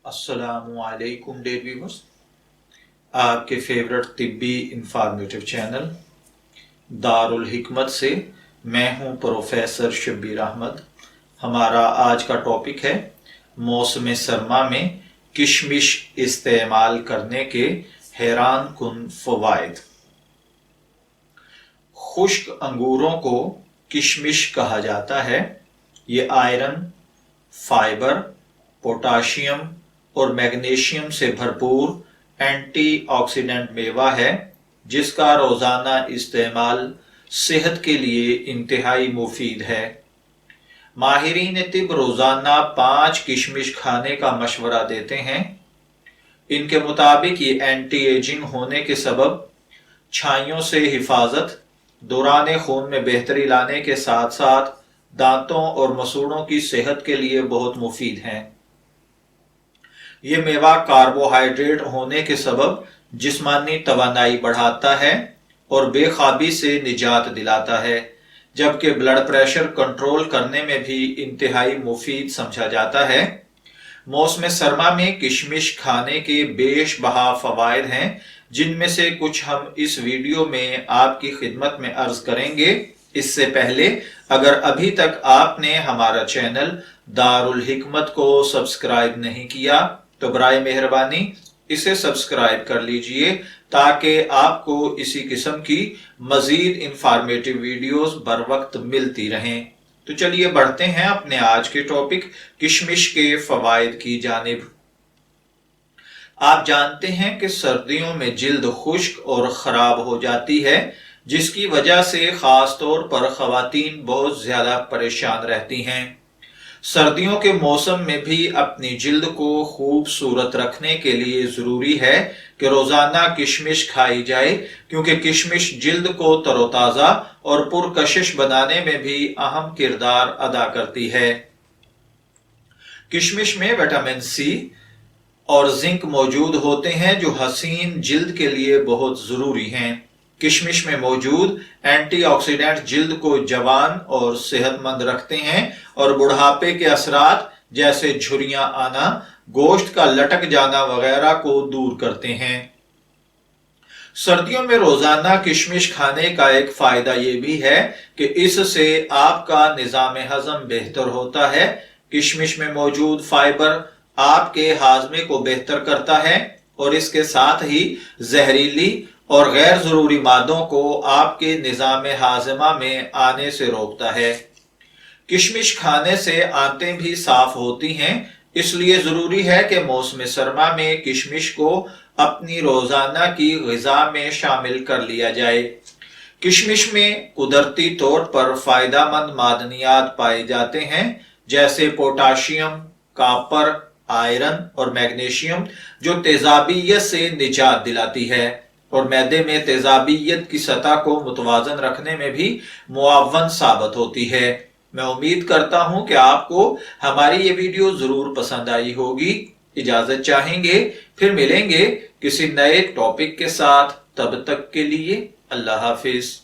अस्सलामुअलैकुम dare viewers, आपके favourite तिब्बी informative channel Darul हिकमत से मैं हूं प्रोफेसर शब्बीर अहमद। हमारा आज का टॉपिक है मौसम सरमा में किशमिश इस्तेमाल करने के हैरान कुन फवायद। खुश्क अंगूरों को किशमिश कहा जाता है। ये आयरन, फाइबर, पोटाशियम और मैग्नीशियम से भरपूर एंटीऑक्सीडेंट मेवा है जिसका रोजाना इस्तेमाल सेहत के लिए इंतहाई मुफीद है। माहिरीन तिब रोजाना 5 किशमिश खाने का मशवरा देते हैं। इनके मुताबिक ये एंटी एजिंग होने के सबब, छाइयों से हिफाजत, दौरान खून में बेहतरी लाने के साथ साथ दांतों और मसूड़ों की सेहत के लिए बहुत मुफीद हैं। ये मेवा कार्बोहाइड्रेट होने के सबब जिस्मानी तवानाई बढ़ाता है और बेख्वाबी से निजात दिलाता है, जबकि ब्लड प्रेशर कंट्रोल करने में भी इंतहाई मुफीद समझा जाता है। मौसम सरमा में किशमिश खाने के बेशबहा फवायद हैं, जिनमें से कुछ हम इस वीडियो में आपकी खिदमत में अर्ज करेंगे। इससे पहले अगर अभी तक आपने हमारा चैनल दारुल हिकमत को सब्सक्राइब नहीं किया तो बराए मेहरबानी इसे सब्सक्राइब कर लीजिए ताकि आपको इसी किस्म की मजीद इंफॉर्मेटिव वीडियोस बर वक्त मिलती रहें। तो चलिए बढ़ते हैं अपने आज के टॉपिक किशमिश के फवायद की जानिब। आप जानते हैं कि सर्दियों में जिल्द खुश्क और खराब हो जाती है, जिसकी वजह से खास तौर पर खवातीन बहुत ज्यादा परेशान रहती हैं। सर्दियों के मौसम में भी अपनी जिल्द को खूबसूरत रखने के लिए जरूरी है कि रोजाना किशमिश खाई जाए, क्योंकि किशमिश जिल्द को तरोताजा और पुरकशिश बनाने में भी अहम किरदार अदा करती है। किशमिश में विटामिन सी और जिंक मौजूद होते हैं जो हसीन जिल्द के लिए बहुत जरूरी हैं। किशमिश में मौजूद एंटीऑक्सीडेंट जिल्द को जवान और सेहतमंद रखते हैं और बुढ़ापे के असरात जैसे झुर्रियां आना, गोश्त का लटक जाना वगैरह को दूर करते हैं। सर्दियों में रोजाना किशमिश खाने का एक फायदा यह भी है कि इससे आपका निजाम हजम बेहतर होता है। किशमिश में मौजूद फाइबर आपके हाजमे को बेहतर करता है और इसके साथ ही जहरीली और गैर जरूरी मादों को आपके निजाम हाजमा में आने से रोकता है। किशमिश खाने से आंतें भी साफ होती हैं, इसलिए जरूरी है कि मौसम सरमा में किशमिश को अपनी रोजाना की ग़िज़ा में शामिल कर लिया जाए। किशमिश में कुदरती तौर पर फायदेमंद मादनियात पाए जाते हैं, जैसे पोटाशियम, कॉपर, आयरन और मैग्नीशियम, जो तेजाबियत से निजात दिलाती है और मैदे में तेजाबियत की सतह को मुतवाजन रखने में भी मुआवन साबित होती है। मैं उम्मीद करता हूं कि आपको हमारी ये वीडियो जरूर पसंद आई होगी। इजाजत चाहेंगे, फिर मिलेंगे किसी नए टॉपिक के साथ। तब तक के लिए अल्लाह हाफिज।